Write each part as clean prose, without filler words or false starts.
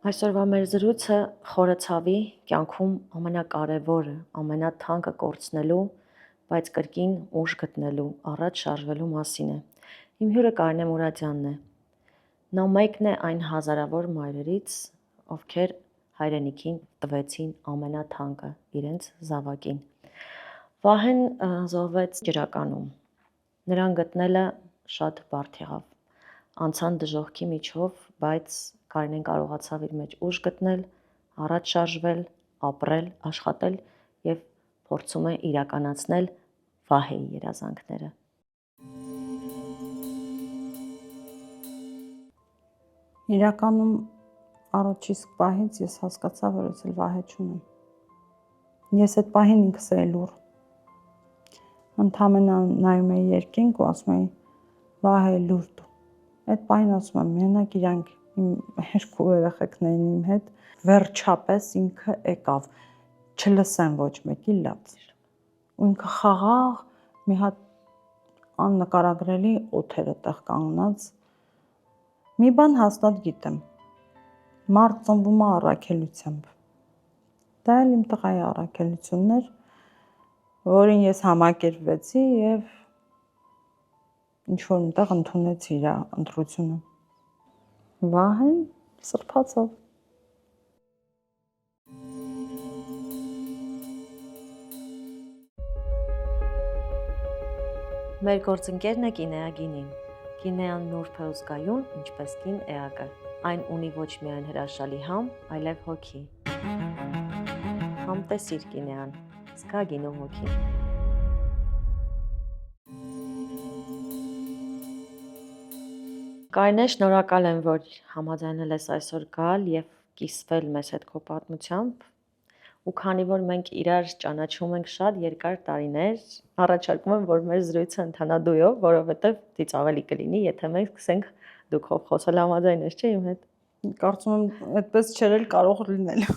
Այսօրվա մեր զրույցը խորը ցավի կյանքում ամենակարևորը, ամենաթանկը կորցնելու, բայց կրկին ուժ գտնելու, առաջ շարժվելու մասին է։ Իմ հյուրը Կարինե Մուրադյանն է։ Նա մեկն է այն հազարավոր մայրերից, ովքեր հայրենիքին տվեցին ամենաթանկը, իրենց զավակին։ Վահեն զոհվեց ջրականում։ Նրան գտնելը շատ բարդ եղավ։ Անցան դժոխքի միջով, բայց Կարինեն կարողացավ իր մեջ ուժ գտնել, առաջ շարժվել, ապրել, աշխատել եւ փորձում է իրականացնել Վահեի երազանքները։ Իրականում առաջ իսկ պահից ես հասկացա, որ ես էլ Վահե չունեմ։ Ես այդ պահին ինքս էի լուռ։ Ընդհանրապես նայում էի երկինք ու ասում էի Վահե լուր դու։ Այդ պահին ասում եմ մենակ իրանք իմ երկու երեխեքներին իմ հետ վերջապես ինքը եկավ, չլսեմ ոչ մեկի լաց։ Ու ինքը խաղաղ մի հատ աննկարագրելի օդ էր այդտեղ կանգնած։ Մի բան հաստատ գիտեմ։ Մարդ ծնվում է առաքելությամբ։ Դա էլ իմ տղայի առաքելությունն էր, որին ես համակերպվեցի եւ ինչ-որ մտեղ ընդունեցի իր ընտրությունը։ Վահեն սրբացավ։ Մեր գործընկերն է Կինեա Գինին։ Կինեան նուրբ է ու զգայուն, ինչպես կին էակը։ Այն ունի ոչ միայն հրաշալի համ, այլև հոգի։ Համ տեսիր Կինեան, զգա գինու հոգին։ Կարինե, շնորհակալ եմ, որ համաձայնել ես այսօր գալ եւ կիսվել մեզ հետ քո պատմությամբ։ Ու քանի որ մենք իրար ճանաչում ենք շատ երկար տարիներ, առաջարկում եմ, որ մեր զրույցը ընթանա դույով, որովհետև դից ավելի կլինի, եթե մենք սկսենք դուքով խոսել, համաձայն ես, չէ՞ իմ հետ։ Կարծում եմ այդպես չէր էլ կարող լինել։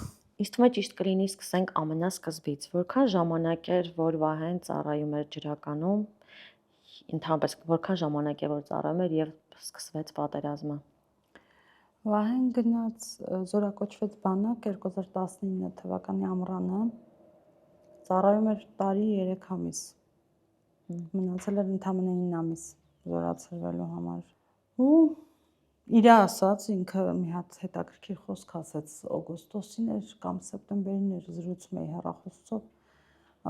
Իսկ թվում է ճիշտ կլինի սկսենք ամենասկզբից։ Որքան ժամանակ էր, որ Վահեն ծառայում էր ջրականում, ընդհանրապես որքան ժամանակ է, որ ծառայում էր եւ սկսվեց պատերազմը։ Վահեն գնաց զորակոչվեց բանակ 2019 թվականի ամռանը, ծառայում էր տարի 3 ամիս, մնացել էր ընդամենը 9 ամիս զորացրվելու համար։ Ու իր ասաց, ինքը մի հատ հետաքրքիր խոսք ասաց, օգոստոսին էր կամ սեպտեմբերին էր զրուցում էի հեռախոսով,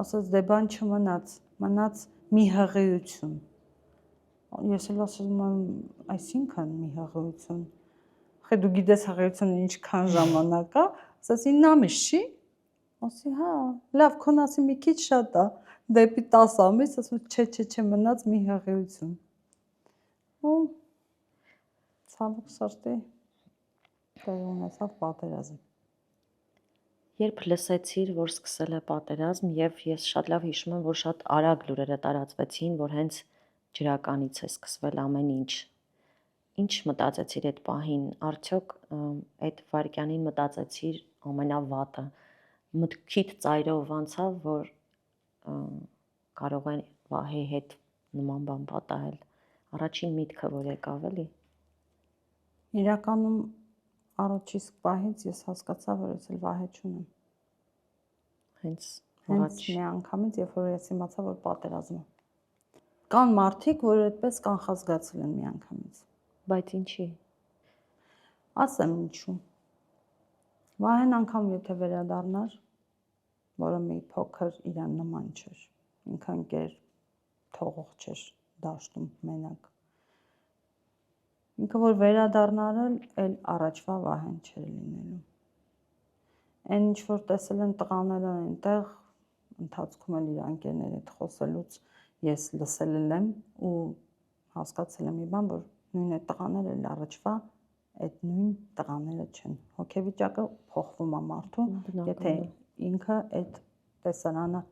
ասաց դե բան չմնաց, մնաց մի հղիություն։ Ես էլ ասում եմ, այսինքն մի հղիություն։ Խե դու գիտես հղիությունը ինչքան ժամանակ է, ասաց 9 ամիս չի։ Ասի հա, լավ, քոն ասի մի քիչ շատ է, դեպի 10 ամիս, ասում չէ, մնաց մի հղիություն։ Ու ցավոք սրտի տեղի ունեցավ պատերազմ։ Երբ լսեցիր, որ սկսել է պատերազմ, եւ ես շատ լավ հիշում եմ, որ շատ արագ լուրերը տարածվեցին, որ հենց ջրականից է սկսվել ամեն ինչ։ Ինչ մտածեցիր այդ պահին, արդյոք այդ վարքյանին մտածեցիր ամենավատը, մտքիդ ծայրով անցավ, որ կարող է Վահեի հետ նման բան պատահել, առաջին միտքը որ եկավ էլի։ Իրականում առաջ իսկ պահից ես հասկացա, որ ես էլ Վահե չունեմ։ Հենց մի անգամից, երբ որ ես իմացա, որ պատերազմ է։ Կան մարդիկ, որ այդպես կանխազգացել են մի անգամից։ Բայց ինչի։ Ասեմ ինչու։ Վահեն անգամ եթե վերադառնար, որը մի փոքր իրան նման չէր, ինքը ընկեր թողող չէր դաշտում մենակ։ Ինքը որ վերադառնար էլ առաջվա Վահեն չէր լինելու։ Այն ինչ որ տեսել են տղաները այնտեղ, ընթացքում էլ իր անկերների հետ խոսելուց ես լսել եմ ու հասկացել եմ մի բան, որ նույն այդ տղաները էլ առաջվա այդ նույն տղաները չեն։ Հոգեվիճակը փոխվում է մարդու, եթե ինքը այդ տեսարանը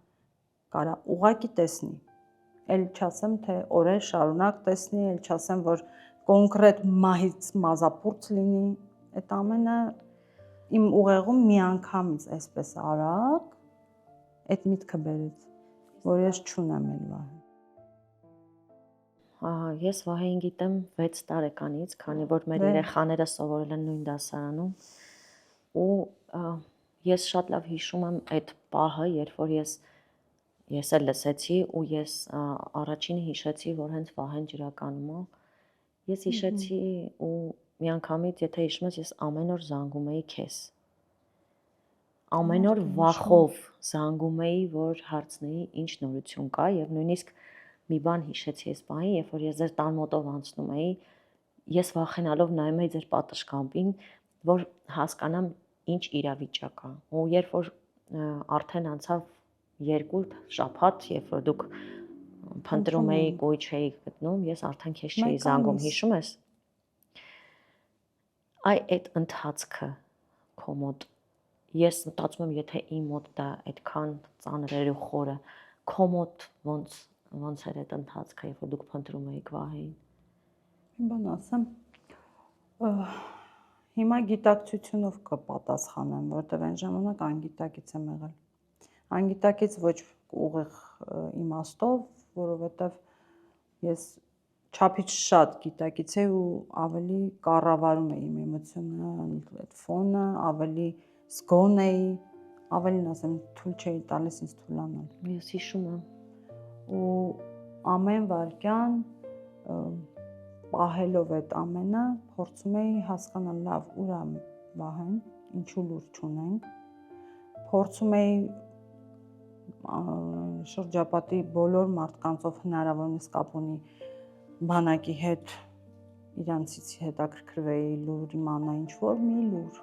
կարա ուղակի տեսնի։ Էլ չասեմ, թե օրեր շարունակ տեսնի, էլ չասեմ, որ կոնկրետ մահից մազապուրծ լինի, այդ ամենը իմ ուղեղում մի անգամից այսպես արագ այդ միտքը բերեց, որ ես չունեմ էլ Վահե։ Ահա, ես Վահեին գիտեմ 6 տարեկանից, քանի որ մեր երեխաները սովորել են նույն դասարանում։ ու ես շատ լավ հիշում եմ այդ պահը, երբ որ ես էլ լսեցի ու ես առաջինը հիշեցի, որ հենց Վահեն ջրականում է։ Ես հիշեցի ու միանգամից, եթե հիշում ես, ես ամեն օր զանգում էի քեզ։ Ամեն օր վախով զանգում էի, որ հարցնեի ինչ նորություն կա, եւ նույնիսկ մի բան հիշեցի այս բանին, երբ որ ես ձեր տան մոտով անցնում էի, ես վախենալով նայում էի ձեր պատշգամբին, որ հասկանամ ինչ իրավիճակ է։ Ու երբ որ արդեն անցավ 2 շաբաթ, երբ որ դուք փնտրում էիք ու չէի գտնում, ես արդեն քեզ չէի զանգում, հիշում ես։ Այդ ընթացքը քո մոտ ես մտածում եմ, եթե իմ մոտ դա այդքան ծանր էր ու խորը, քո մոտ ոնց էր այդ ընթացքը, երբ որ դուք փնտրում էիք Վահեին։ Մի բան ասեմ, հիմա գիտակցությունով կպատասխանեմ, որտեղ այն ժամանակ անգիտակից եմ եղել։ Անգիտակից ոչ ուղիղ իմաստով, որովհետև ես չափից շատ գիտակից էի ու ավելի կառավարում էի իմ էմոցիոնալ այդ ֆոնը, ավելի զգոն էի, ավելին ասեմ, թույլ չէի տալիս ինձ թուլանալ։ Ես հիշում եմ։ Ու ամեն վարքյան պահելով այդ ամենը, փորձում էի հասկանալ լավ ուր է Վահեն, ինչու լուր չունենք, փորձում էի շրջապատի բոլոր մարդկանցով հնարավորինս կապ ունի բանակի հետ, իրանցից հետաքրքրվեի լուր իմանա ինչ որ մի լուր։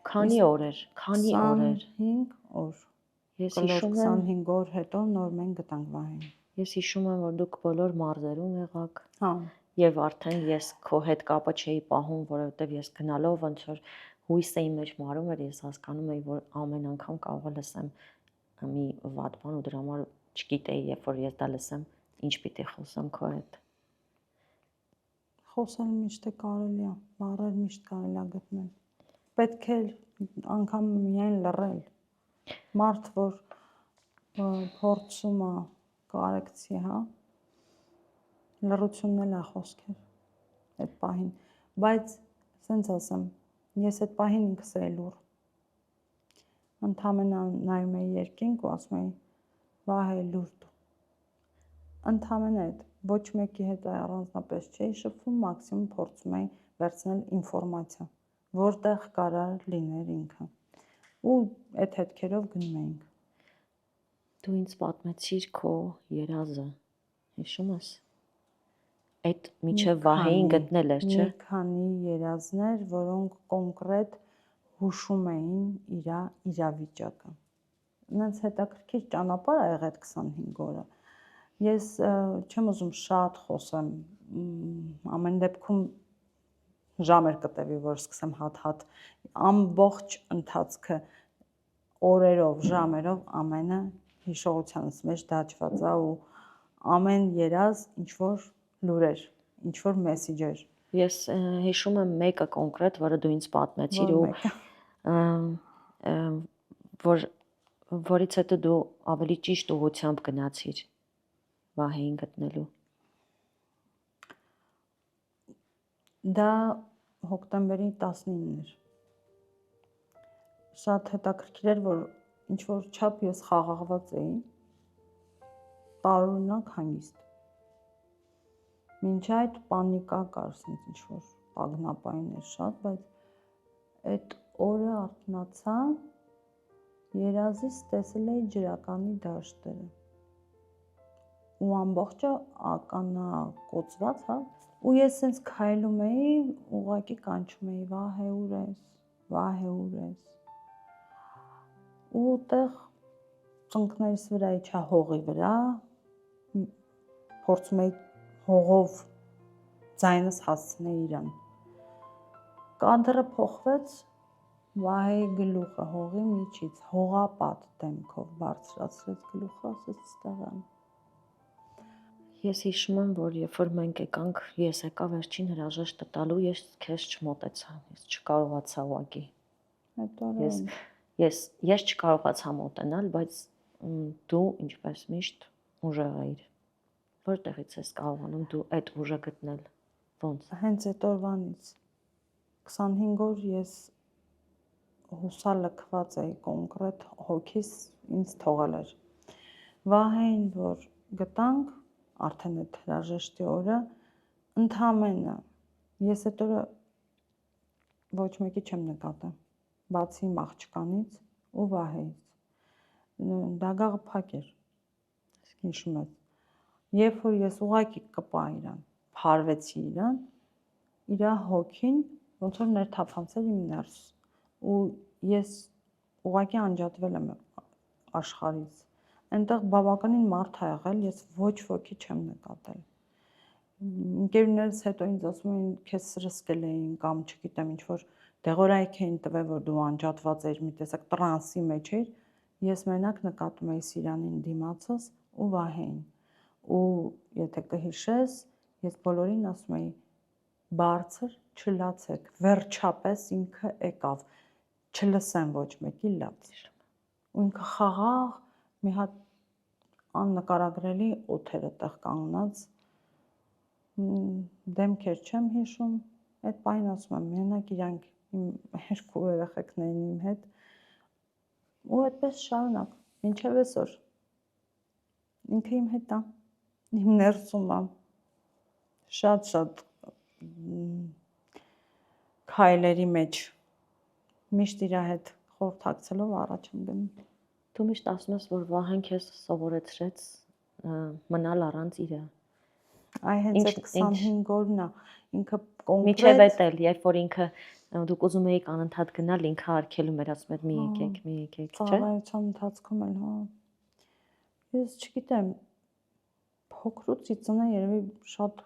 Քանի օր էր։ 25 օր։ Ես հիշում եմ 25 օր հետո նոր մենք գտանք Վահեն։ Ես հիշում եմ, որ դուք բոլոր մարզերում եղաք։ Հա։ Եվ արդեն ես քո հետ կապը չէի պահում, որովհետև ես գնալով ոնց որ հույսը իմ մեջ մարում էր, ես հասկանում էի, որ ամեն անգամ կարող է լսեմ մի վատ բան ու դրա համար չգիտեի, երբ որ ես դա լսեմ, ինչ պիտի խոսեմ քո հետ։ Խոսել միշտ է կարելի է, բառեր միշտ կարելի է գտնել։ Պետք է անգամ միայն լռել։ Մարդ, որ փորձում է կարեկցի, հա, լռությունն էլ է խոսքեր այդ պահին, բայց ասենց ասեմ, ես այդ պահին ինքս էի լուռ։ Ընդհանրապես նայում էի երկինք ու ասում էի Վահե լուր դու։ Ընդհանրապես այդ ոչ մեկի հետ առանձնապես չէի շփվում, մաքսիմում փորձում էի վերցնել ինֆորմացիա, որտեղ կարար լիներ ինքը։ Ու այդ հետքերով գնում էինք։ Դու ինձ պատմեցիր քո երազը, հիշում ես։ Այդ միջև Վահեին գտնել էր, չէ՞։ Մի քանի երազներ, որոնք կոնկրետ հուշում էին իր իրավիճակը։ Ինձ հետաքրքիր ճանապարհ ա եղել 25 օրը։ Ես չեմ ուզում շատ խոսեմ, ամեն դեպքում ժամ էր կտևի, որ սկսեմ հատ-հատ ամբողջ ընթացքը օրերով, ժամերով ամենը հիշողությանս մեջ դաջված է ու ամեն երազ ինչ որ լուրեր, ինչ որ մեսիջեր։ Ես հիշում եմ մեկը կոնկրետ, որը դու ինձ պատմեցիր ու որից հետո դու ավելի ճիշտ ուղղությամբ գնացիր Վահեին գտնելու։ Դա հոկտեմբերի 19-ն էր։ Շատ հետաքրքիր էր, որ ինչ որ չափ ես խաղաղված էի, տարօրինակ հանգիստ։ Մինչ այդ պանիկա կար, ինչ որ տագնապային էր շատ, բայց այդ օրը արթնացա, երազից տեսել էի ջրականի դաշտերը։ Ու ամբողջը ականակոծված, հա, ու ես սենց քայլում էի, ուղղակի կանչում էի Վահե ուր ես, Վահե ուր ես։ Ու տեղ ծնկներիս վրա իջա հողի վրա, փորձում էի հողով ձայնս հասցնել իրան։ Կադրը փոխվեց, Վահեի գլուխը հողի միջից, հողապատ դեմքով բարձրացրեց գլուխը, ասեց ստեղ եմ։ Ես հիշում եմ, որ երբ որ մենք եկանք, ես եկա վերջին հրաժեշտը տալու, ես քեզ չմոտեցա, ես չկարողացա ուղղակի։ Ես չկարողացա մոտենալ, բայց դու ինչպես միշտ ուժեղ էիր։ Որտեղից ես կարողանում դու այդ ուժը գտնել։ Ոնց։ Հենց այդ օրվանից 25 օր ես հուսալքված էի կոնկրետ հոգիս ինձ թողել էր։ Վահեին, որ գտանք արդեն այդ հրաժեշտի օրը, ընդամենը ես այդ օրը ոչ մեկի չեմ նկատել, բացի իմ աղջկանից ու Վահեից։ Դագաղը փակ էր, հիշում ես։ Երբ որ ես ուղակի կպա իրան, փարվեցի իրան, իր հոգին ոնց որ ներթափանցել իմ ներս, ու ես ուղակի անջատվել եմ աշխարհից։ Այնտեղ բավականին մարդ ա եղել, ես ոչ ոքի չեմ նկատել։ Ընկերներս հետո ինձ ասում էին, քեզ սրսկել էին կամ չգիտեմ ինչ որ դեղորայք էին տվել, որ դու անջատված ես, մի տեսակ տրանսի մեջ ես, ես մենակ նկատում էի Սիրանին դիմացս ու Վահեին։ Ու եթե կհիշես, ես բոլորին ասում էի, բարձր չլացեք, վերջապես ինքը եկավ, չլսեմ ոչ մեկի լաց։ Ու ինքը խաղաղ մի հատ աննկարագրելի օդ էր այդտեղ կանգնած, դեմքեր չեմ հիշում, այդ պահին ասում եմ, մենակ իրանք իմ երկու երեխեքներն իմ հետ, ու այդպես շարունակ, մինչև այսօր, ինքը իմ հետ է, իմ ներսում է, շատ քայլերի մեջ, միշտ իր հետ խորհրդակցելով առաջ եմ գնում։ Դու միշտ ասում ես, որ Վահեն քեզ սովորեցրեց մնալ առանց իր։ Այ հենց այդ 25 օրն է, ինքը կոնկրետ Միջև էդ էլ, երբ որ ինքը դուք ուզում էիք անընդհատ գնալ, ինքը արգելում էր, ասում էր մի եկեք, չէ՞։ Ծառայության ընթացքում էլ, հա։ Ես չգիտեմ, փոքրուց իծնա երևի շատ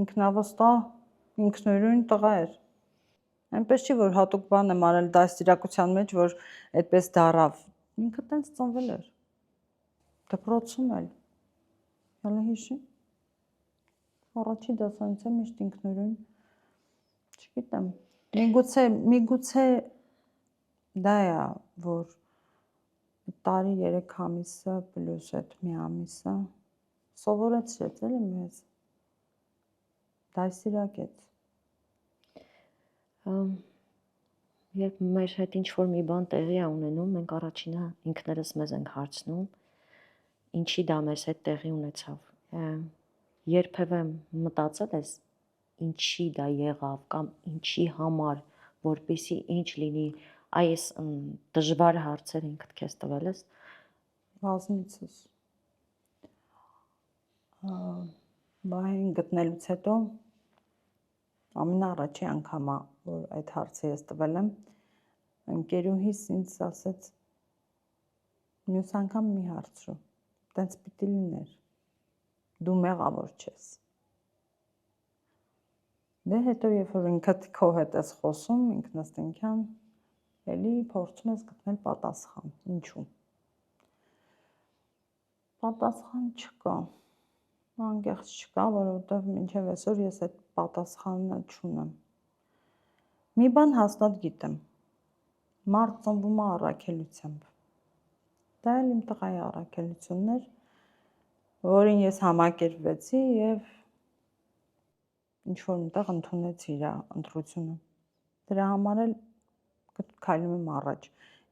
ինքնավստահ, ինքնուրույն տղա էր։ Այնպես չի, որ հատուկ բան եմ արել դաստիարակության մեջ, որ այդպես դարավ։ Ինքը տենց ծնվել էր։ Դպրոցում էլ։ Հələ հիշի։ Առաջի դասարանից միշտ ինքնուրույն։ Չգիտեմ։ Միգուցե դա է, որ տարի 3 ամիսը պլյուս այդ մի ամիսը սովորեցրեց էլի մեզ։ Դաստիարակեց։ Երբ մեր հետ ինչ-որ մի բան տեղի է ունենում, մենք առաջինը ինքներս մեզ ենք հարցնում, ինչի դա մեզ հետ տեղի ունեցավ։ Երբևէ մտածել ես, ինչի դա եղավ կամ ինչի համար, որպեսզի ինչ լինի, այս դժվար հարցեր ինքդ քեզ տվել ես։ Բազմիցս։ Վահեին գտնելուց հետո ամենաառաջի անգամը, որ այդ հարցը ես տվել եմ, ընկերուհիս ինձ ասեց, մյուս անգամ մի հարցրու, տենց պիտի լիներ, դու մեղավոր չես։ Դե հետո երբ որ ինքդ քո հետ ես խոսում, ինքնըստինքյան, էլի փորձում ես գտնել պատասխան, ինչու։ Պատասխան չկա, անկեղծ չկա, որովհետև մինչև այսօր ես այդ պատասխանը չունեմ։ Մի բան հաստատ գիտեմ, մարդ ծնվում է առաքելությամբ։ Դա էլ իմ տղայի առաքելությունն էր, որին ես համակերպվեցի և ինչ-որ մտեղ ընդունեցի իր ընտրությունը։ Դրա համար էլ քայլում եմ առաջ։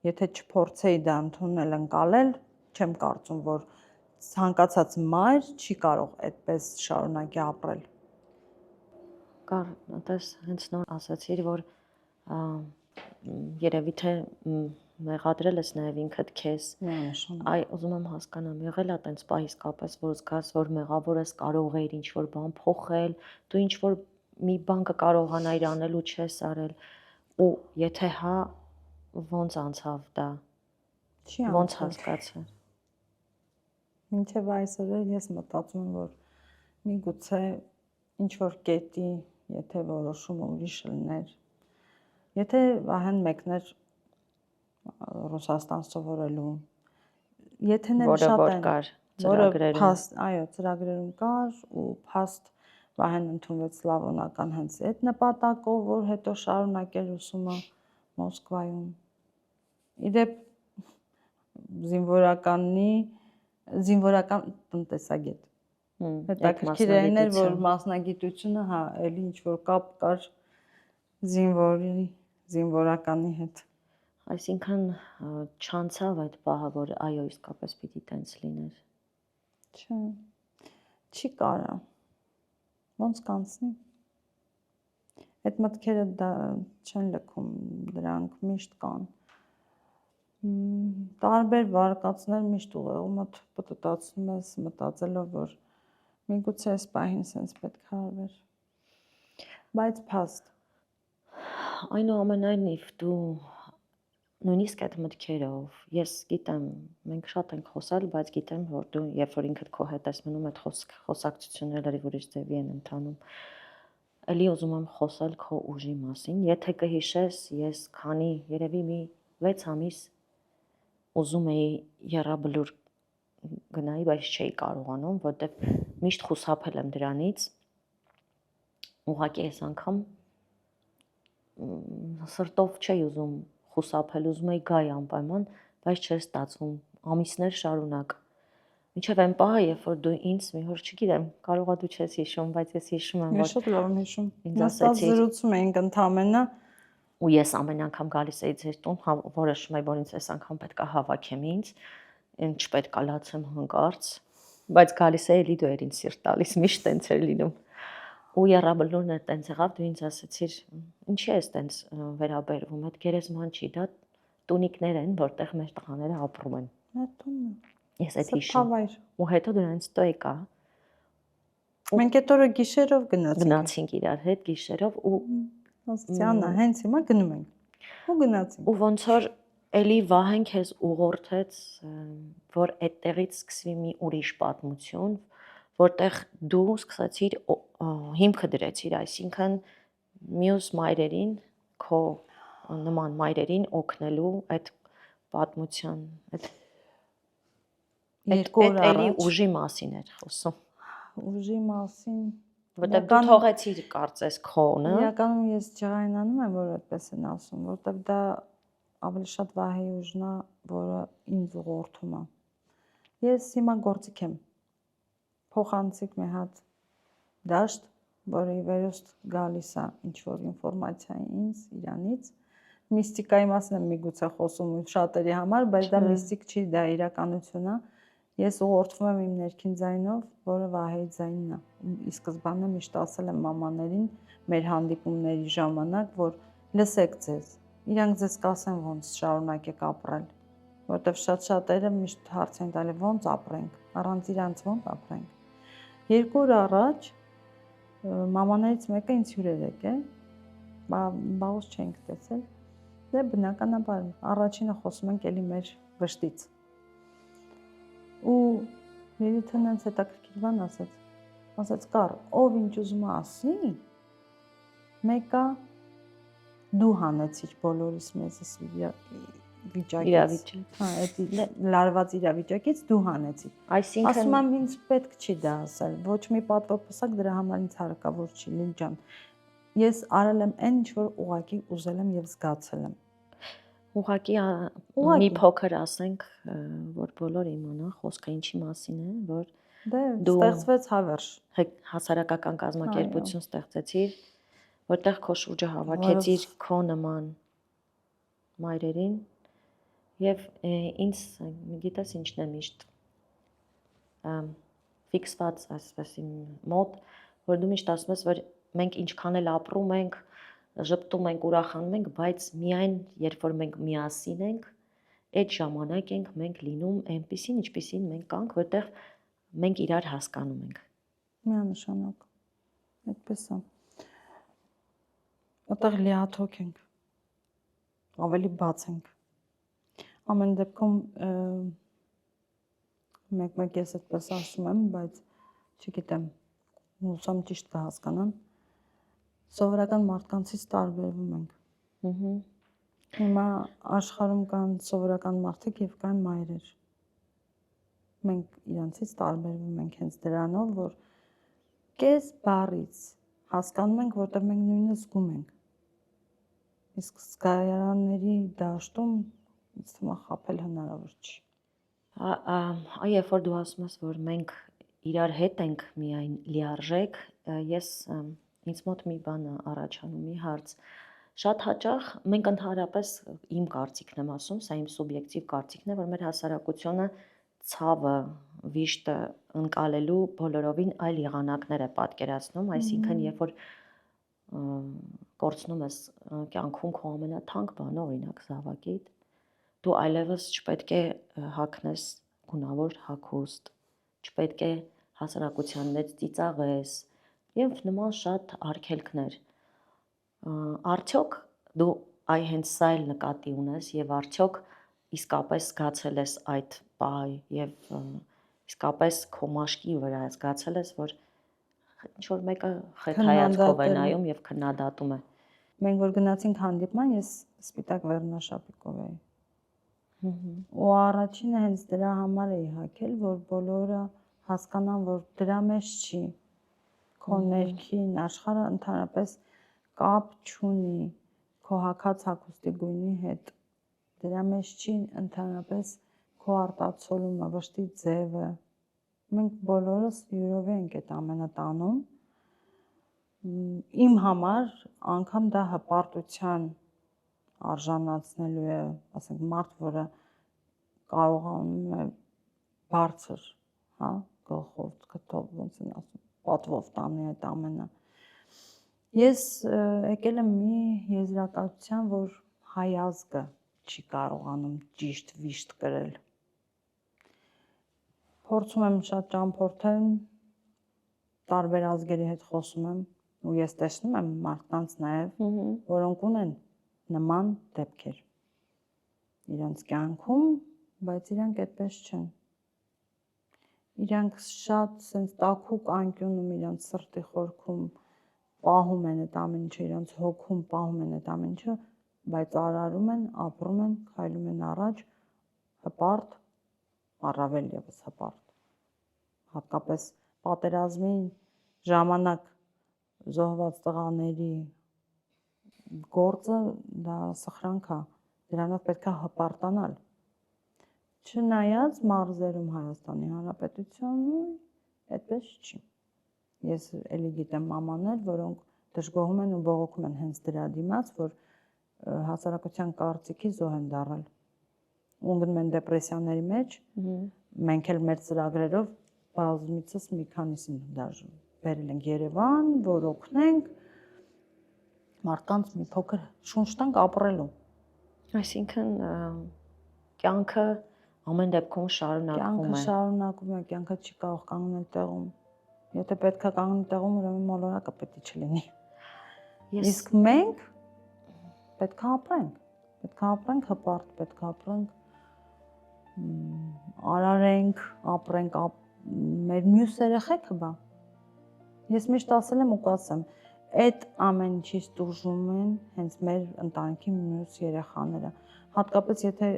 Եթե չփորձեի դա ընդունել, ընկալել, չեմ կարծում, որ ցանկացած մայր չի կարող այդպես շարունակի ապրել։ Կար, այդպես հենց նոր ասացիր, որ երևի թե մեղադրել ես նաև ինքդ քեզ։ Այ ուզում եմ հասկանամ, եղել է տենց պահ իսկապես, որ զգաս, որ մեղավոր ես, կարող էիր ինչ-որ բան փոխել, դու ինչ-որ մի բան կկարողանայիր անել ու չես արել, ու եթե հա, ո՞նց անցավ դա։ Ո՞նց հասկացա։ Մինչև այսօր ես մտածում եմ, որ միգուցե ինչ-որ կետի, եթե որոշումը ուրիշ լիներ, եթե Վահեն մեկներ Ռուսաստան սովորելու, եթե նել շատ են, որը այո, ծրագրերում կար ու փաստ Վահեն ընդունվեց Սլավոնական հենց այդ նպատակով, որ հետո շարունակել ուսումը Մոսկվայում։ Իդեպ զինվորական տնտեսագետ։ Հետաքրքիր էր, որ մասնագիտությունը, էլի ինչ-որ կապ կար զինվորականի հետ։ Այսինքն չանցավ այդ պահը, որ այո, իսկապես պիտի տենց լիներ։ Չէ։ Չի կարա։ Ոնց կանցնի։ Այդ մտքերը դա չեն լքում, դրանք միշտ կան։ Տարբեր վարկածներ միշտ ուղեղումդ պտտացնում ես մտածելով, որ միգուցե այս պահին sense պետք է արվեր։ Բայց փաստ։ Այնուամենայնիվ դու նույնիսկ այդ մտքերով, ես գիտեմ, մենք շատ ենք խոսալ, բայց գիտեմ, որ դու երբ որ ինքդ քո հետ ես մնում, այդ խոսակցությունները լրիվ ուրիշ ձևի են ընթանում։ Էլի ուզում եմ խոսալ քո ուժի մասին։ Եթե կհիշես, ես քանի երևի մի 6 ամիս ուզում էի եռաբլուր գնայի, բայց չէի կարողանում, որտեղ միշտ խուսափել եմ դրանից։ Ուղղակի այս անգամ սրտով չէի ուզում խուսափել, ուզում էի գայի անպայման, բայց չէր ստացվում ամիսներ շարունակ։ Մինչև այն պահը, երբ որ դու ինձ մի օր, չգիտեմ, կարողա դու չես հիշում, բայց ես հիշում եմ, Ես շատ լավ եմ հիշում։ ինձ Նստած ասացիր, զրուցում էինք ընդամենը, ու ես ամեն անգամ գալիս էի ձեր տուն, որոշում էի, որ ինձ այս անգամ պետք է հավաքեմ ինձ, չպետք է լացեմ հանկարծ, բայց գալիս էի, էլի դու ինձ սիրտ տալիս, միշտ տենց էր լինում։ Ու եռաբլուրն է տենց եղավ, դու ինձ ասացիր, ինչի ես տենց վերաբերվում, այդ գերեզման չի, դա տունիկներ են, որտեղ մեր տղաները ապրում են։ մեր տունն է։ Ես այդ հիշում։ Սրբավայր։ Ու հետո դրանից հետո եկա, Մենք այդ օրը գիշերով գնացինք։ գնացինք իրար հետ գիշերով ու Աստիանա, հենց հիմա գնում ենք։ Ու գնացինք։ ու ոնց որ էլի Վահեն քեզ ուղղորդեց, որ այդտեղից սկսվի մի ուրիշ պատմություն, որտեղ դու սկսեցիր հիմքը դրեցիր, այսինքն մյուս մայրերին, քո նման մայրերին օգնելու այդ պատմության, այդ Երկու օր էլի առաջ ուժի մասին էր խոսում, ուժի մասին, որտեղ դու թողեցիր կարծես քոնը, իրականում ես ջղայնանում եմ, որ այդպես են ասում, որտեղ դա ավելի շատ Վահեի ուժն է, որը ինձ ուղղորդում է։ Ես հիմա գործիք եմ, փոխանցիկ մի հատ դաշտ, որի վերուստ գալիս է ինչ-որ ինֆորմացիա ինձ, իրանից, միստիկայի մասին եմ միգուցե խոսում շատերի համար, բայց դա միստիկ չի, դա իրականություն է։ Ես ուղղորդվում եմ իմ ներքին ձայնով, որը Վահեի ձայնն է։ Ի սկզբանե միշտ ասել եմ մամաներին մեր հանդիպումների ժամանակ, որ լսեք ձեզ, իրանք ձեզ կասեն ոնց շարունակեք ապրել, որովհետև շատ-շատերը միշտ հարց են տալի ոնց ապրենք, առանց իրանց ոնց ապրենք։ 2 օր առաջ մամաներից մեկը ինձ հյուրեր եկել, բաղուց չենք տեսել, դե բնականաբար առաջինը խոսում ենք էլի մեր վշտից։ Ու Լիլիթն հենց հետաքրքիր բան ասաց կար, ով ինչ ուզում է ասի, մեկը դու հանեցիր բոլորիս մեզս վիճակից, հա, այդ լարված իրավիճակից դու հանեցիր։ այսինքն Ասում եմ ինձ պետք չի դա ասել, ոչ մի պատվապսակ դրա համար ինձ հարկավոր չի, Լիլ ջան։ Ես արել եմ այն, ինչ որ ուղակի ուզել եմ եւ զգացել եմ։ ուղղակի մի փոքր ասենք, որ բոլորը իմանան խոսքը ինչի մասին է, որ դու ստեղծվեց հավերժ, հասարակական կազմակերպություն ստեղծեցիր, որտեղ քո շուրջը հավաքեցիր քո նման մայրերին եւ ինձ գիտես ինչն է միշտ ֆիքսված այսպես իմ մոտ, որ դու միշտ ասում ես, որ մենք ինչքան էլ ապրում ենք, ժպտում ենք, ուրախանում ենք, բայց միայն երբ որ մենք միասին ենք, այդ ժամանակ ենք մենք լինում այնպիսին, ինչպիսին մենք կանք, որտեղ մենք իրար հասկանում ենք։ Միանշանակ։ Այդպես է։ Որտեղ լիաթոք ենք, ավելի բաց ենք։ Ամեն դեպքում մեկ ես այդպես ասում եմ, բայց չգիտեմ, հուսամ ճիշտ կհասկանան։ Սովորական մարդկանցից տարբերվում ենք։ Հիմա աշխարհում կան սովորական մարդիկ եւ կան մայրեր։ Մենք իրանցից տարբերվում ենք հենց դրանով, որ կես բառից հասկանում ենք, որտեղ մենք նույնը զգում ենք։ Իսկ զգայարանների դաշտում ինձ թվում է խաբել հնարավոր չի։ Այ երբ որ դու ասում ես, որ մենք իրար հետ ենք միայն լիարժեք, ինձ մոտ մի բան է առաջանում, մի հարց։ Շատ հաճախ մենք ընդհանրապես իմ կարծիքն եմ ասում, սա իմ սուբյեկտիվ կարծիքն է, որ մեր հասարակությունը ցավը, վիշտը ընկալելու բոլորովին այլ եղանակներ է պատկերացնում, այսինքն երբ որ կորցնում ես կյանքում քո ամենաթանկ բանը, օրինակ զավակիդ, դու այլևս չպետք է հագնես գունավոր հագուստ, չպետք է հասարակության մեջ ծիծաղես եւ նման շատ արգելքներ։ Արդյոք դու այ հենց սա էլ նկատի ունես եւ արդյոք իսկապես զգացել ես այդ պահ եւ իսկապես քո մաշկի վրա զգացել ես, որ ինչ որ մեկը խեթայացքով է նայում եւ քննադատում է։ Մենք որ գնացինք հանդիպման, ես սպիտակ վերնաշապիկով էի։ Ու առաջինը հենց դրա համար էի հագել, որ բոլորը հասկանան, որ դրա մեջ չի քո ներքին աշխարհը ընդհանրապես կապ չունի քո հագած հագուստի գույնի հետ։ Դրա մեջ չի ընդհանրապես քո արտացոլումը, վշտի ձևը։ Մենք բոլորս յուրովե ենք այդ ամենը տանում։ Իմ համար անգամ դա հպարտության արժանացնելու է, ասենք մարդ, որը կարողանում է բարձր, հա, գլխով, քթով, ոնց են ասում, պատվով տանի այդ ամենը։ Ես եկել եմ մի եզրակացության, որ հայ ազգը չի կարողանում ճիշտ վիշտ կրել։ Փորձում եմ շատ ճամփորդել, տարբեր ազգերի հետ խոսում եմ, ու ես տեսնում եմ մարդկանց նաև, որոնք ունեն նման դեպքեր իրենց կյանքում, բայց իրանք այդպես չեն։ Իրանք շատ sense տաքուկ անկյունում իրանք սրտի խորքում պահում են այդ ամեն ինչը, իրանք հոգում պահում են այդ ամեն ինչը, բայց արարում են, ապրում են, քայլում են առաջ, հպարտ, առավել եւս հպարտ։ Հատկապես պատերազմի ժամանակ զոհված տղաների գործը դա սխրանք է, դրանով պետք է հպարտանալ։ Չնայած մարզերում Հայաստանի Հանրապետությունում այդպես չի։ Ես էլի գիտեմ մամաներ, որոնք դժգոհում են ու բողոքում են հենց դրա դիմաց, որ հասարակության կարծիքի զոհ են դառել։ Ու ընկնում են դեպրեսիաների մեջ, մենք էլ մեր ծրագրերով բազմիցս մի քանիսին դաժան բերել ենք Երևան, որ օգնենք մարդկանց մի փոքր շունչ տանք ապրելու։ Այսինքն կյանքը ամեն դեպքում շարունակվում է։ Կյանքը շարունակվում է, կյանքը չի կարող կանգնել տեղում։ Եթե պետք է կանգնի տեղում, ուրեմն մոլորակը պետք է չլինի։ Իսկ մենք պետք է ապրենք հպարտ, պետք է ապրենք, արարենք, ապրենք մեր մյուս երեխեքը բա։ Ես միշտ ասել եմ ու կասեմ, այդ ամեն ինչից տուժում են հենց մեր ընտանիքի մյուս երեխաները, հատկապես եթե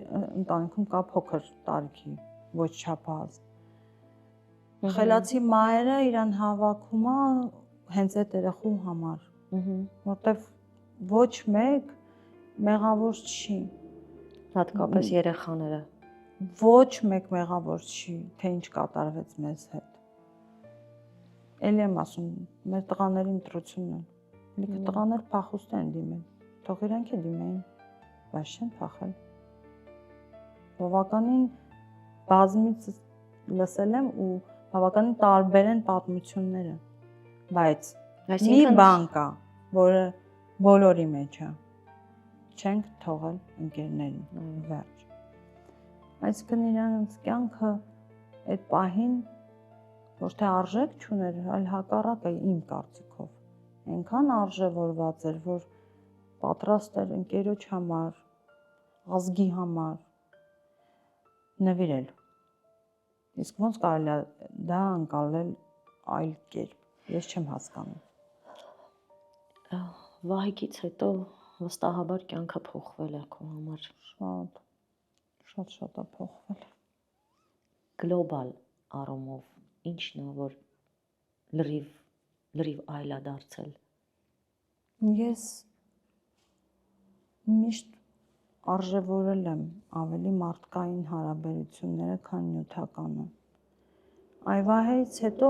ընտանիքում կա փոքր տարիքի, ոչ չափահաս։ Խելացի մայրը իրան հավաքում է հենց այդ երեխու համար, որտեվ ոչ մեկ մեղավոր չի, հատկապես երեխաները։ Ոչ մեկ մեղավոր չի, թե ինչ կատարվեց մեզ հետ։ Էլի եմ ասում, մեր տղաների ընտրությունն են։ Լիքը տղաներ փախուստ են դիմել, թող իրանք է դիմեին, բայց չեն փախել։ Բավականին բազմից լսել եմ ու բավականին տարբեր են պատմությունները, բայց մի բան կա, որը բոլորի մեջ է, չենք թողել ընկերներին, վերջ։ Այսինքն իրանց կյանքը այդ պահին ոչ թե արժեք չուներ, այլ հակառակը իմ կարծիքով։ Այնքան արժևորված էր, որ պատրաստ էր ընկերոջ համար, ազգի համար նվիրել։ Իսկ ոնց կարելի է դա անցնել այլ կերպ, ես չեմ հասկանում։ Վահիկից հետո վստահաբար կյանքը փոխվել է քո համար։ Շատ է փոխվել։ Գլոբալ առումով ինչն է, որ լրիվ այլ է դարձել։ Ես միշտ արժևորել եմ ավելի մարդկային հարաբերությունները, քան նյութականը։ Այվահայից հետո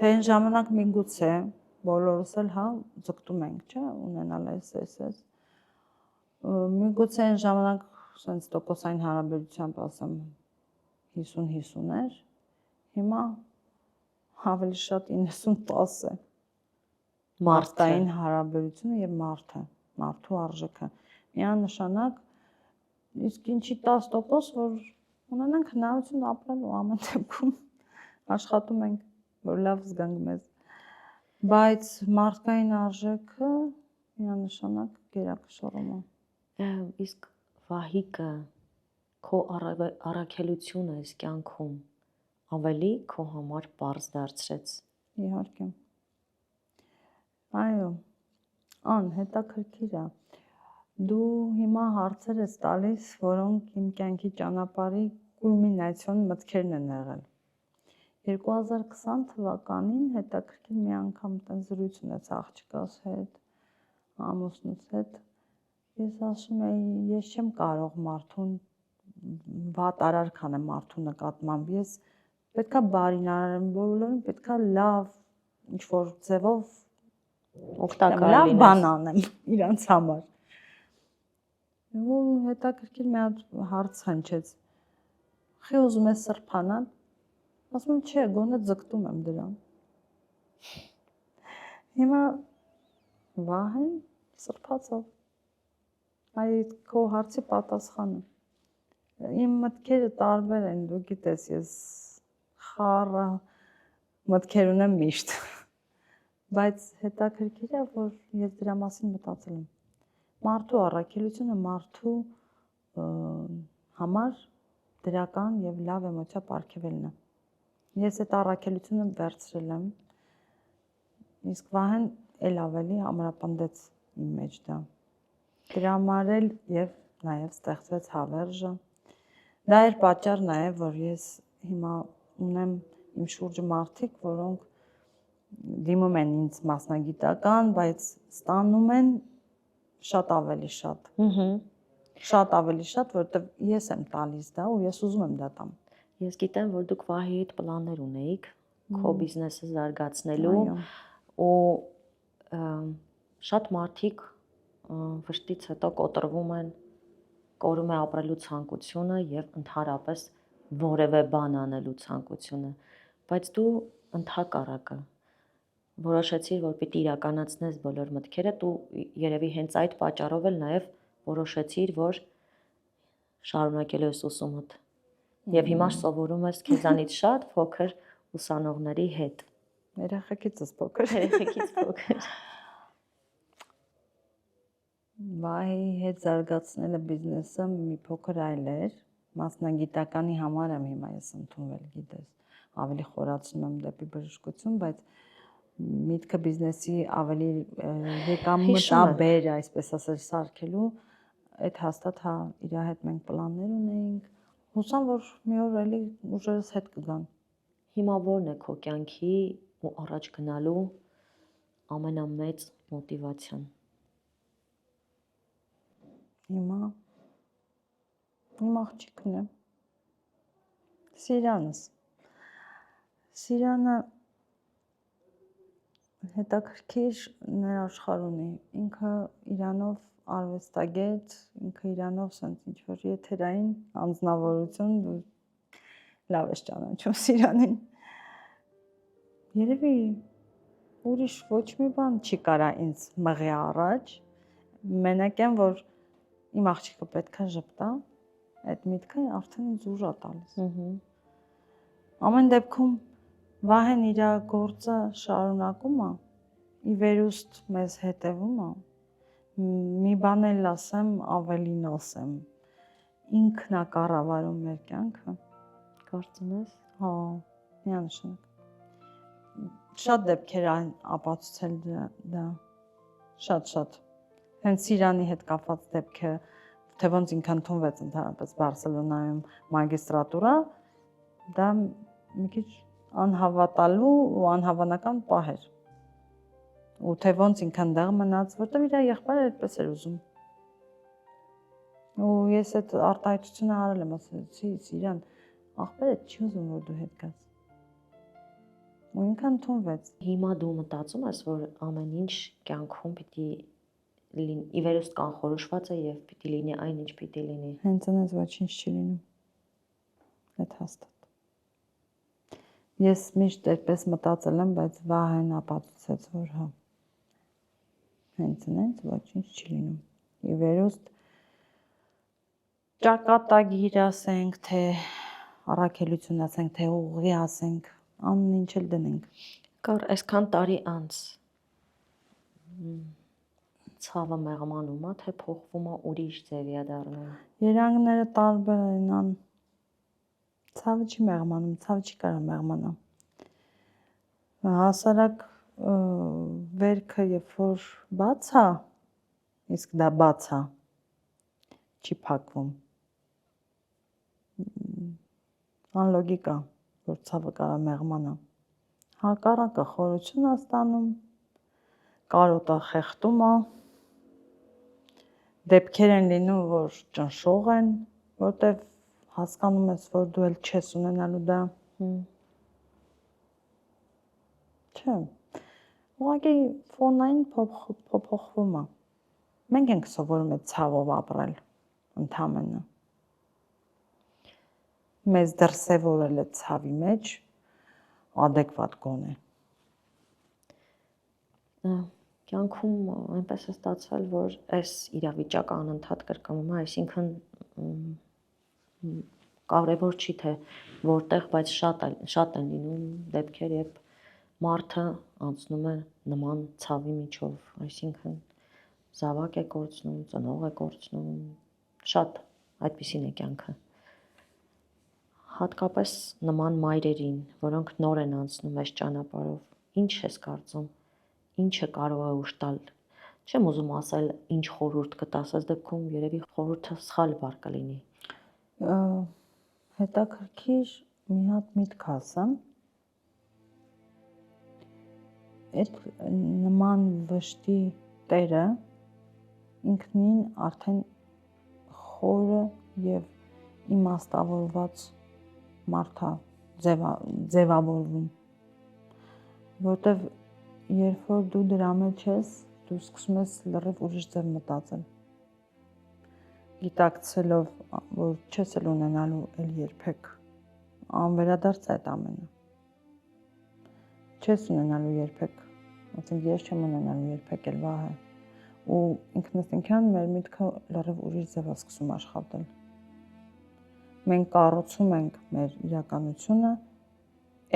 թե այն ժամանակ միգուցե բոլորս էլ հա ձգտում ենք, չէ, ունենալ այս։ Միգուցե այն ժամանակ sense տոկոսային հարաբերությամբ ասեմ 50-50 էր, հիմա ավելի շատ 90-10 է։ Մարդկային հարաբերությունը եւ մարդու արժեքը։ Միանշանակ իսկ ինչի 10%, որ ունենանք հնարավորություն ապրելու ամեն դեպքում աշխատում ենք, որ լավ զգանք մեզ։ Բայց մարդկային արժեքը միանշանակ գերակշռում է։ Իսկ Վահիկը քո առաքելությունը այս կյանքում ավելի քո համար պարզ դարձրեց։ Իհարկե։ Այո, հետաքրքիր է։ Դու հիմա հարցեր ես տալիս, որոնք իմ կյանքի ճանապարհի կուլմինացիոն մտքերն են եղել։ 2020 թվականին հետաքրքիր մի անգամ տեն զրույց ունեցա աղջկաս հետ, ամուսնուց հետ։ Ես ասում էի, ես չեմ կարող մարդուն վատ արարք անեմ մարդու նկատմամբ։ Ես պետքա բարինարեմ, բոլորին պետքա լավ ինչ-որ ձևով Օգտակար լավ լինես։ բան անեմ իրանց համար։ Ու հետաքրքիր մի հատ հարց հնչեց։ Խի ուզում ես սրբանալ։ Ասում եմ, չէ, գոնե ձգտում եմ դրան։ Հիմա Վահեն սրբացավ։ Այդ քո հարցի պատասխանը։ Իմ մտքերը տարբեր են, դու գիտես, ես խառը մտքեր ունեմ միշտ։ Բայց հետաքրքիր է, որ ես դրա մասին մտածել եմ։ Մարդու առաքելությունը մարդու համար դրական եւ լավ էմոցիա պարգևելն է։ Ես այդ առաքելությունը վերցրել եմ, իսկ Վահեն էլ ավելի ամրապնդեց իմ մեջ դա։ Դրա համար էլ եւ նաեւ ստեղծվեց հավերժը։ Դա էր պատճառ նաեւ, որ ես հիմա ունեմ իմ շուրջը մարդիկ, որոնք դիմում են ինձ մասնագիտական, բայց ստանում են շատ ավելի շատ։ Շատ ավելի շատ, որովհետեւ ես եմ տալիս դա ու ես ուզում եմ դա տամ։ Ես գիտեմ, որ դուք Վահի հետ պլաններ ունեիք քո բիզնեսը զարգացնելու ու շատ մարդիկ վշտից հետո կոտրվում են, կորում է ապրելու ցանկությունը եւ ընդհանրապես որևէ բան անելու ցանկությունը, բայց դու ընդհակառակը որոշեցիր, որ պիտի իրականացնես բոլոր մտքերդ ու երևի հենց այդ պատճառով էլ նաեւ որոշեցիր, որ շարունակելու ես ուսումդ։ Եվ հիմա սովորում ես քեզանից շատ փոքր ուսանողների հետ։ Երեխեքիցս փոքր։ Երեխեքից փոքր։ Վահի հետ զարգացնելը բիզնեսը մի փոքր այլ էր։ Մասնագիտականի համար եմ հիմա ես ընդունվել, գիտես, ավելի խորացնում եմ դեպի բժշկություն, բայց միտքը բիզնեսի ավելի եկամտաբեր, այսպես ասել, սարքելու, այդ հաստատ հա իր հետ մենք պլաններ ունեինք։ Հուսամ, որ մի օր էլի ուժերս հետ կգան։ Հիմա ո՞րն է քո կյանքի ու առաջ գնալու ամենամեծ մոտիվացիան։ Հիմա իմ աղջիկն է։ Սիրանը հետաքրքիր ներաշխար ունի, ինքը իրանով արվեստագետ, ինքը իրանով sense ինչ-որ եթերային անձնավորություն, լավ ես ճանաչում Սիրանին։ Երևի ուրիշ ոչ մի բան չի կարա ինձ մղի առաջ, մենակ եմ, որ իմ աղջիկը պետքա ժպտա, այդ միտքը արդեն ինձ ուժ է տալիս։ Ամեն դեպքում Վահեն իր գործը շարունակում է, ի վերուստ մեզ հետևում է, մի բան էլ ասեմ, ավելին ասեմ, ինքն է կառավարում մեր կյանքը։ Կարծում ես։ Հա, միանշանակ։ Շատ դեպքեր են ապացուցել դա, շատ։ Հենց Սիրանի հետ կապված դեպքը, թե ոնց ինքը ընդունվեց ընդհանրապես Բարսելոնայում մագիստրատուրա, դա մի քիչ անհավատալու ու անհավանական պահ էր։ Ու թե ոնց ինքը այնտեղ մնաց, որտեղ իր եղբայրը այդպես էր ուզում։ Ու ես այդ արտահայտությունը արել եմ, ասեցի Սիրան, ախպերը չի ուզում, որ դու հետ գաս։ ու ինքը ընդունվեց։ Հիմա դու մտածում ես, որ ամեն ինչ կյանքում պիտի լինի, ի վերուստ կանխորոշված է եւ պիտի լինի այն, ինչ պիտի լինի։ Հենց այնպես ոչինչ չի լինում։ Այդ հաստատ։ Ես միշտ այդպես մտածել եմ, բայց Վահեն ապացուցեց, որ հա։ Հենց այնպես ոչինչ չի լինում։ Ի վերուստ ճակատագիր ասենք, թե առաքելություն ասենք, թե ուղի ասենք, անուն ինչ էլ դնենք։ Կար այսքան տարի անց ցավը մեղմանում է, թե փոխվում է ուրիշ ձևի է դառնում։ Երանգները տարբեր են, ցավը չի մեղմանում, ցավը չի կարող մեղմանալ։ Հասարակ վերքը երբ որ բաց է, իսկ դա բաց է, չի փակվում։ Անլոգիկ է, որ ցավը կարող մեղմանա։ Հակառակը խորություն է ստանում, կարոտը խեղդում է, դեպքեր են լինում, որ ճնշող են, որտեվ հասկանում ես, որ դու էլ չես ունենալու դա։ Չէ։ Ուղղակի ֆոնային փոփոխվում է։ Մենք ենք սովորում այդ ցավով ապրել ընդհանրապես։ Մեզ դրսևորել է ցավի մեջ adekvat գոնե։ Կյանքում այնպես է ստացվել, որ այս իրավիճակը անընդհատ կրկնվում է, այսինքն կարևոր չի թե որտեղ, բայց շատ են լինում դեպքեր, երբ մարդը անցնում է նման ցավի միջով, այսինքն զավակ է կորցնում, ծնող է կորցնում, շատ այդպիսին է կյանքը։ Հատկապես նման մայրերին, որոնք նոր են անցնում այս ճանապարհով, ինչ ես կարծում, ինչը կարող է ուշ տալ։ Չեմ ուզում ասել ինչ խորհուրդ կտաս, այս դեպքում երևի խորհուրդը սխալ բառ կլինի։ Հետաքրքիր մի հատ միտք ասեմ։ Այդ նման վշտի տերը ինքնին արդեն խորը եւ իմաստավորված մարդ է ձևավորվում, որտեվ երբ որ դու դրա մեջ ես, դու սկսում ես լրիվ ուրիշ ձև մտածել, գիտակցելով, որ չես էլ ունենալու էլ երբեք անվերադարձ այդ ամենը, չես ունենալու երբեք, ասենք ես չեմ ունենալու երբեք էլ Վահե, ու ինքնըստինքյան մեր միտքը լրիվ ուրիշ ձև է սկսում աշխատել։ Մենք կառուցում ենք մեր իրականությունը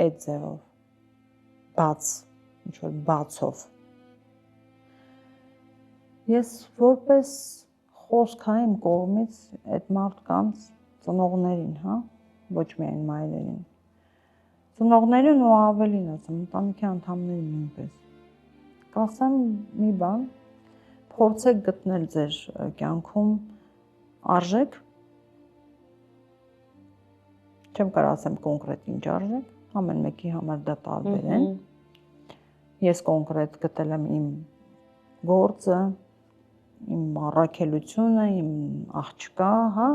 այդ ձևով, բաց, ինչ-որ բացով։ Ես որպես խոսք հա իմ կողմից այդ մարդկանց ծնողներին, հա, ոչ միայն մայրերին, ծնողներին ու ավելին ասեմ, ընտանիքի անդամներին նույնպես, կասեմ մի բան, փորձեք գտնել ձեր կյանքում արժեք, չեմ կարող ասեմ կոնկրետ ինչ արժեք, ամեն մեկի համար դա տարբեր են։ Ես կոնկրետ գտել եմ իմ գործը, իմ առաքելությունը, իմ աղջկա, հա,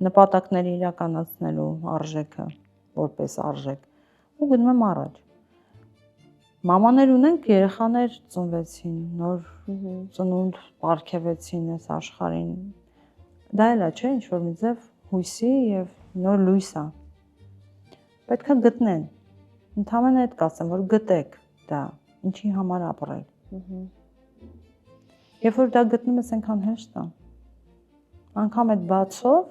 նպատակների իրականացնելու արժեքը, որպես արժեք, ու գնում եմ առաջ։ Մամաներ ունենք, երեխաներ ծնվեցին, նոր ծնունդ պարգևեցին այս աշխարհին։ Դա էլ է, չէ, ինչ-որ մի ձև հույսի եւ նոր լույս է։ Պետք է գտնեն։ Ընդհանրապես այդ կասեմ, որ գտեք դա, ինչի համար ապրել։ Երբ որ դա գտնում ես, այնքան հեշտ է։ Անկամ այդ բացով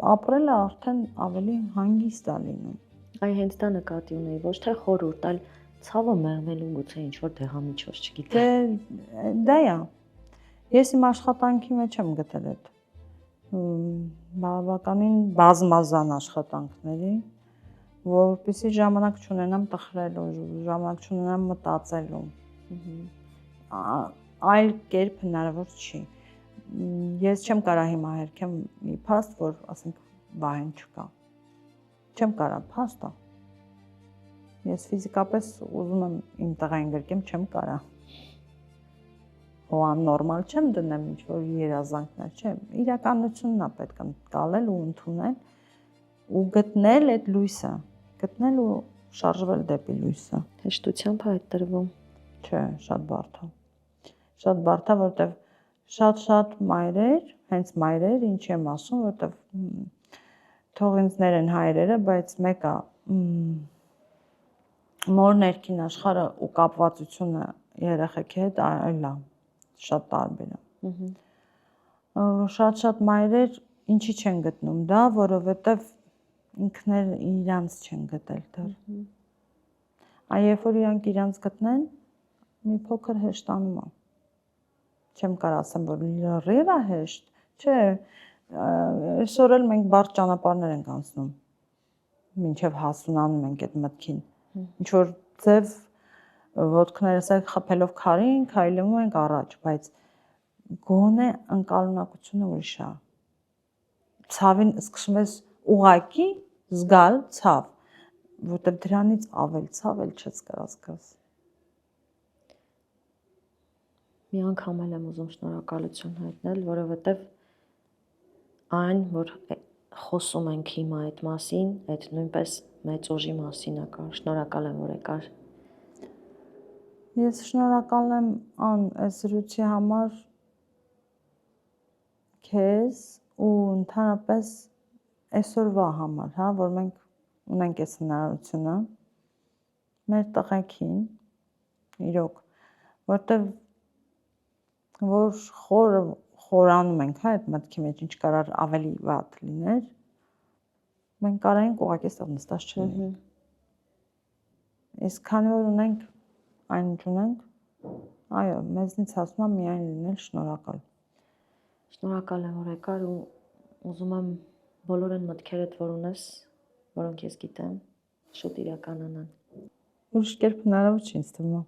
ապրելը արդեն ավելի հանգիստ է լինում։ Այ հենց դա նկատի ունեի, ոչ թե խորհուրդ, այլ ցավը մեղմելու գուցե ինչ-որ դեղամիջոց, չգիտեմ։ Դա է։ Ես իմ աշխատանքի մեջ եմ գտել այդ բավականին բազմազան աշխատանքների, որպեսզի ժամանակ չունենամ տխրելու, ժամանակ չունենամ մտածելու։ Այլ կերպ հնարավոր չի։ Ես չեմ կարող հիմա հերքեմ մի փաստ, որ ասենք Վահեն չկա։ Չեմ կարող, փաստ է։ Ես ֆիզիկապես ուզում եմ իմ տղային գրկեմ, չեմ կարող։ Ու աննորմալ չեմ դնեմ ինչ-որ երազանքներ, չէ, իրականությունն է պետք ընկալել ու ընդունել ու գտնել այդ լույսը, գտնել ու շարժվել դեպի լույսը։ Հեշտությամբ է այդ տրվում։ Չէ, շատ բարդ է։ Շատ բարդ է, որտեվ շատ մայրեր, հենց մայրեր, ինչի եմ ասում, որտեվ թող ինձներ են հայրերը, բայց մեկը մոր ներքին աշխարհը ու կապվածությունը երեխեքի հետ այլ է, շատ տարբեր է։ Շատ մայրեր ինչի չեն գտնում դա, որովհետև ինքներ իրանց չեն գտել դեռ։ Երբ որ իրանք իրանց գտնեն, մի փոքր հեշտանում է։ Չեմ կարող ասեմ, որ լրիվ է հեշտ, չէ, այսօր էլ մենք բարդ ճանապարհներ ենք անցնում, մինչև հասունանում ենք այդ մտքին։ Ինչ որ ձև ոտքներս էլ խփելով քարին, քայլում ենք առաջ, բայց գոնե ընկալունակությունը ուրիշ է։ Ցավին սկսում ես ուղակի զգալ ցավ, որտեղ դրանից ավել ցավ էլ չես կարող զգաս։ Մի անգամ էլ եմ ուզում շնորհակալություն հայտնել, որովհետև այն, որ խոսում ենք հիմա այդ մասին, այդ նույնպես մեծ ուժի մասին է կար։ Շնորհակալ եմ, որ եկար։ Ես շնորհակալ եմ այս զրույցի համար քեզ ու ընդհանրապես այսօրվա համար, հա, որ մենք ունենք այս հնարավորությունը մեր տղեկին, իրոք, որտեվ որ խորանում ենք, հա, այդ մտքի մեջ ինչ կարար ավելի վատ լիներ, մենք կարայինք ուղղակի ստեղ նստած չլինենք։ Իսկ քանի որ ունենք այն ինչ ունենք, այո, մեզնից հասնում է միայն լինել շնորհակալ։ Շնորհակալ եմ, որ եկար ու ուզում եմ բոլոր այն մտքերդ, որ ունես, որոնք ես գիտեմ, շուտ իրականանան։ Ուրիշ կերպ հնարավոր չի ինձ թվում։